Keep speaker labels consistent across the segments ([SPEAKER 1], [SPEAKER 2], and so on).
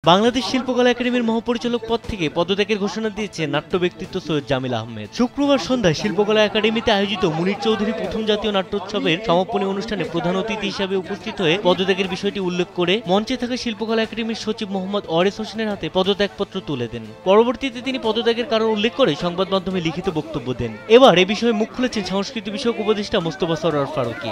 [SPEAKER 1] বাংলাদেশ শিল্পকলা একাডেমির মহাপরিচালক পদ থেকে পদত্যাগের ঘোষণা দিয়েছে নাট্য ব্যক্তিত্ব সৈয়দ জামিল আহমেদ। শুক্রবার সন্ধ্যায় শিল্পকলা একাডেমিতে আয়োজিত মুনির চৌধুরী প্রথম জাতীয় নাট্যোৎসবের সমাপনী অনুষ্ঠানে প্রধান অতিথি হিসেবে উপস্থিত হয়ে পদত্যাগের বিষয়টি উল্লেখ করে মঞ্চে থাকা শিল্পকলা একাডেমির সচিব মোহাম্মদ ওয়ারেস হোসেনের হাতে পদত্যাগপত্র তুলে দেন। পরবর্তীতে তিনি পদত্যাগের কারণ উল্লেখ করে সংবাদ মাধ্যমে লিখিত বক্তব্য দেন। এবার এ বিষয়ে মুখ খুলেছেন সংস্কৃতি বিষয়ক উপদেষ্টা মোস্তফা সরোয়ার ফারুকী।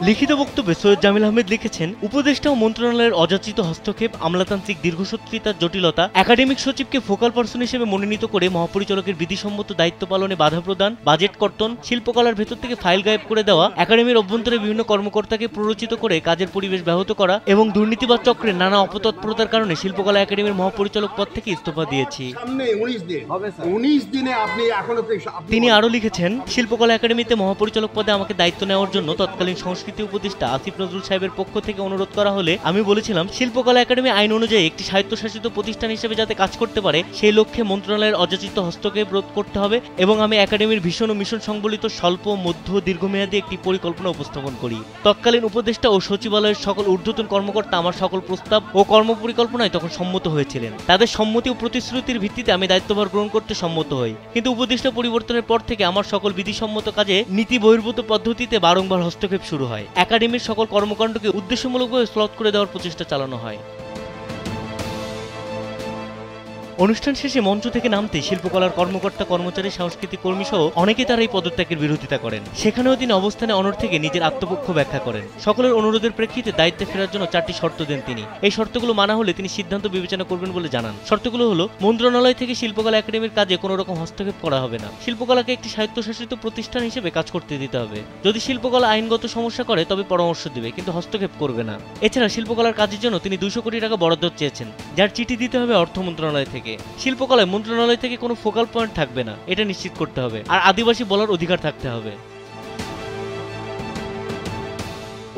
[SPEAKER 1] লিখিত বক্তব্যে সৈয়দ জামিল আহমেদ লিখেছেন, উপদেষ্টা ও মন্ত্রণালয়ের অযাচিত হস্তক্ষেপ, আমলাতান্ত্রিক দীর্ঘসূত্রিতার জটিলতা, একাডেমিক সচিবকে ফোকাল পার্সন হিসেবে মনোনীত করে মহাপরিচালকের বিধিসম্মত দায়িত্ব পালনে বাধা প্রদান, বাজেট কর্তন, শিল্পকলার ভেতর থেকে ফাইল গায়েব করে দেওয়া, একাডেমির অভ্যন্তরে বিভিন্ন কর্মকর্তাকে প্ররোচিত করে কাজের পরিবেশ ব্যাহত করা এবং দুর্নীতিবাদ চক্রের নানা অপতৎপরতার কারণে শিল্পকলা একাডেমির মহাপরিচালক পদ থেকে ইস্তফা দিয়েছি। তিনি আরো লিখেছেন, শিল্পকলা একাডেমিতে মহাপরিচালক পদে আমাকে দায়িত্ব নেওয়ার জন্য তৎকালীন সংস্কৃতি উপদেষ্টা আসিফ নজরুল সাহেবের পক্ষ থেকে অনুরোধ করা হলে আমি বলেছিলাম, শিল্পকলা একাডেমি আইন অনুযায়ী একটি স্বায়ত্তশাসিত প্রতিষ্ঠান হিসেবে যাতে কাজ করতে পারে সেই লক্ষ্যে মন্ত্রণালয়ের অযাচিত হস্তক্ষেপ রোধ করতে হবে এবং আমি একাডেমির ভীষণ ও মিশন সংবলিত স্বল্প, মধ্য ও দীর্ঘমেয়াদী একটি পরিকল্পনা উপস্থাপন করি। তৎকালীন উপদেষ্টা ও সচিবালয়ের সকল ঊর্ধ্বতন কর্মকর্তা আমার সকল প্রস্তাব ও কর্মপরিকল্পনায় তখন সম্মত হয়েছিলেন। তাদের সম্মতি ও প্রতিশ্রুতির ভিত্তিতে আমি দায়িত্বভার গ্রহণ করতে সম্মত হই। কিন্তু উপদেষ্টা পরিবর্তনের পর থেকে আমার সকল বিধিসম্মত কাজে নীতি বহির্ভূত পদ্ধতিতে বারংবার হস্তক্ষেপ শুরু হয়। একাডেমির সকল কর্মকাণ্ডকে উদ্দেশ্যমূলকভাবে স্লথ করে দেওয়ার প্রচেষ্টা চালানো হয়। অনুষ্ঠান শেষে মঞ্চ থেকে নামতে শিল্পকলার কর্মকর্তা, কর্মচারী, সাংস্কৃতিক কর্মী সহ অনেকে তারা এই পদত্যাগের বিরোধিতা করেন। সেখানেও তিনি অবস্থানে অনড় থেকে নিজের আত্মপক্ষ ব্যাখ্যা করেন। সকলের অনুরোধের প্রেক্ষিতে দায়িত্বে ফেরার জন্য 4টি শর্ত দেন তিনি। এই শর্তগুলো মানা হলে তিনি সিদ্ধান্ত বিবেচনা করবেন বলে জানান। শর্তগুলো হলো, মন্ত্রণালয় থেকে শিল্পকলা একাডেমির কাজে কোনো রকম হস্তক্ষেপ করা হবে না। শিল্পকলাকে একটি স্বায়ত্তশাসিত প্রতিষ্ঠান হিসেবে কাজ করতে দিতে হবে। যদি শিল্পকলা আইনগত সমস্যা করে তবে পরামর্শ দেবে, কিন্তু হস্তক্ষেপ করবে না। এছাড়া শিল্পকলার কাজের জন্য তিনি 200 কোটি টাকা বরাদ্দ চেয়েছেন, যার চিঠি দিতে হবে অর্থ মন্ত্রণালয় থেকে। শিল্পকলায় মন্ত্রণালয় থেকে কোনো ফোকাল পয়েন্ট থাকবে না, এটা নিশ্চিত করতে হবে। আর আদিবাসী বলার অধিকার থাকতে হবে।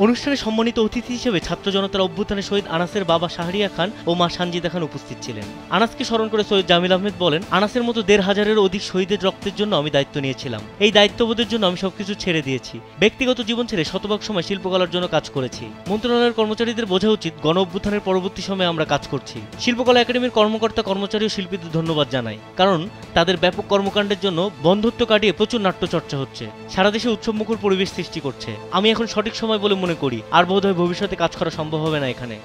[SPEAKER 1] অনুষ্ঠানে সম্মানিত অতিথি হিসেবে ছাত্র জনতার অভ্যুত্থানে শহীদ আনাসের বাবা শাহরিয়া খান ও মা সানজিদা খান উপস্থিত ছিলেন। আনাসকে স্মরণ করে সৈয়দ জামিল আহমেদ বলেন, আনাসের মতো 1,500-এরও অধিক শহীদের রক্তের জন্য আমি দায়িত্ব নিয়েছিলাম। এই দায়িত্ববোধের জন্য আমি সবকিছু ছেড়ে দিয়েছি। ব্যক্তিগত জীবন ছেড়ে শতভাগ সময় শিল্পকলার জন্য কাজ করেছি। মন্ত্রণালয়ের কর্মচারীদের বোঝা উচিত, গণ অভ্যুত্থানের পরবর্তী সময়ে আমরা কাজ করছি। শিল্পকলা একাডেমির কর্মকর্তা, কর্মচারী ও শিল্পীদের ধন্যবাদ জানাই, কারণ তাদের ব্যাপক কর্মকাণ্ডের জন্য বন্ধুত্ব কাটিয়ে প্রচুর নাট্যচর্চা হচ্ছে, সারা দেশে উৎসবমুখর পরিবেশ সৃষ্টি করছে। আমি এখন সঠিক সময় বলে মনে করি, আর ভবিষ্যতে কাজ করা সম্ভব হবে না এখানে।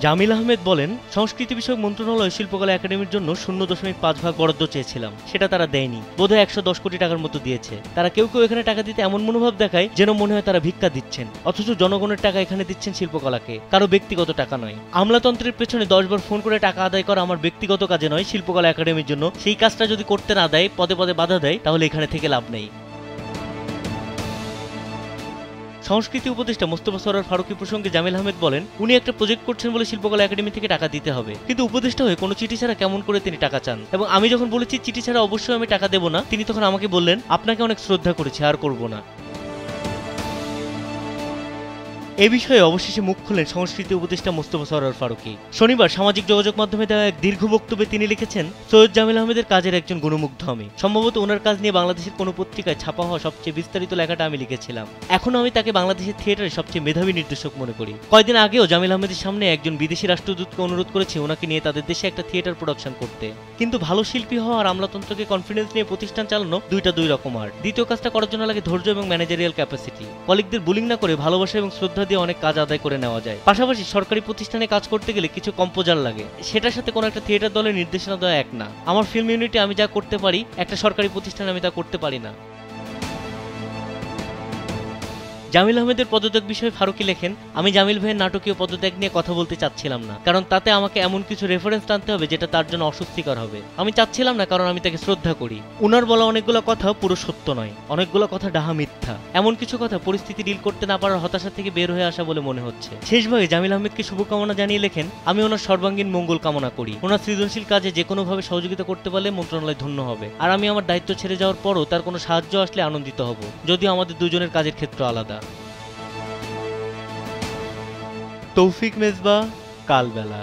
[SPEAKER 1] জামিল আহমেদ বলেন, সংস্কৃতি বিষয়ক মন্ত্রণালয় শিল্পকলা একাডেমির জন্য 0.5 ভাগ বরাদ্দ চেয়েছিলাম, সেটা তারা দেয়নি। বোধহয় 110 কোটি টাকার মতো দিয়েছে। তারা কেউ কেউ এখানে টাকা দিতে এমন মনোভাব দেখায় যেন মনে হয় তারা ভিক্ষা দিচ্ছেন, অথচ জনগণের টাকা এখানে দিচ্ছেন শিল্পকলাকে, কারো ব্যক্তিগত টাকা নয়। আমলাতন্ত্রের পেছনে 10 বার ফোন করে টাকা আদায় করা আমার ব্যক্তিগত কাজে নয়, শিল্পকলা একাডেমির জন্য। সেই কাজটা যদি করতে না দেয়, পদে পদে বাধা দেয়, তাহলে এখানে থেকে লাভ নেই। সংস্কৃতি উপদেষ্টা মোস্তফা সরোয়ার ফারুকী প্রসঙ্গে জামিল আহমেদ বলেন, উনি একটা প্রজেক্ট করছেন বলে শিল্পকলা একাডেমি থেকে টাকা দিতে হবে, কিন্তু উপদেষ্টা হয়ে কোনো চিঠি ছাড়া কেমন করে তিনি টাকা চান? এবং আমি যখন বলেছি চিঠি ছাড়া অবশ্যই আমি টাকা দেবো না, তিনি তখন আমাকে বললেন, আপনাকে অনেক শ্রদ্ধা করেছি, আর করব না। এ বিষয়ে অবশেষে মুখ খুললেন সংস্কৃতি উপদেষ্টা মোস্তফা সরোয়ার ফারুকী। শনিবার সামাজিক যোগাযোগ মাধ্যমে দেওয়া এক দীর্ঘ বক্তব্যে তিনি লিখেছেন, সৈয়দ জামিল আহমেদের কাজের একজন গুণমুগ্ধ আমি। সম্ভবত ওনার কাজ নিয়ে বাংলাদেশের কোনো পত্রিকায় ছাপা হওয়া সবচেয়ে বিস্তারিত লেখাটা আমি লিখেছিলাম। এখনো আমি তাকে বাংলাদেশের থিয়েটারে সবচেয়ে মেধাবী নির্দেশক মনে করি। কয়েকদিন আগেও জামিল আহমেদের সামনে একজন বিদেশি রাষ্ট্রদূতকে অনুরোধ করেছে ওনাকে নিয়ে তাদের দেশে একটা থিয়েটার প্রোডাকশন করতে। কিন্তু ভালো শিল্পী হওয়া আর আমলাতন্ত্রকে কনফিডেন্স নিয়ে প্রতিষ্ঠান চালানো দুই রকম। আর দ্বিতীয় কাজটা করার জন্য লাগে ধৈর্য এবং ম্যানেজারিয়াল ক্যাপাসিটি। কলিগদের বুলিং না করে ভালোবাসা এবং শ্রদ্ধা দিয়ে অনেক কাজ আদায় করে নেওয়া যায়। পাশাপাশি সরকারি প্রতিষ্ঠানে কাজ করতে গেলে কিছু কম্পোজার লাগে, সেটার সাথে কোনো একটা থিয়েটার দলের নির্দেশনা দেওয়া এক না। আমার ফিল্ম ইউনিটে আমি যা করতে পারি, একটা সরকারি প্রতিষ্ঠানে আমি তা করতে পারি না। জামিল আহমেদের পদত্যাগ বিষয়ে ফারুকী লেখেন, আমি জামিল ভাইয়ের নাটকীয় পদত্যাগ নিয়ে কথা বলতে চাচ্ছিলাম না, কারণ তাতে আমাকে এমন কিছু রেফারেন্স টানতে হবে যেটা তার জন্য অস্বস্তিকর হবে। আমি চাচ্ছিলাম না, কারণ আমি তাকে শ্রদ্ধা করি। উনার বলা অনেকগুলো কথা পুরো সত্য নয়, অনেকগুলো কথা ডাহা মিথ্যা। এমন কিছু কথা পরিস্থিতি ডিল করতে না পারার হতাশা থেকে বের হয়ে আসা বলে মনে হচ্ছে। শেষভাগে জামিল আহমেদকে শুভকামনা জানিয়ে লেখেন, আমি ওনার সর্বাঙ্গীন মঙ্গল কামনা করি। ওনার সৃজনশীল কাজে যে কোনোভাবে সহযোগিতা করতে পারলে মন্ত্রণালয় ধন্য হবে। আর আমি আমার দায়িত্ব ছেড়ে যাওয়ার পরও তার কোনো সাহায্য আসলে আনন্দিত হব, যদিও আমাদের দুজনের কাজের ক্ষেত্র আলাদা। তৌফিক মেজবা, কালবেলা।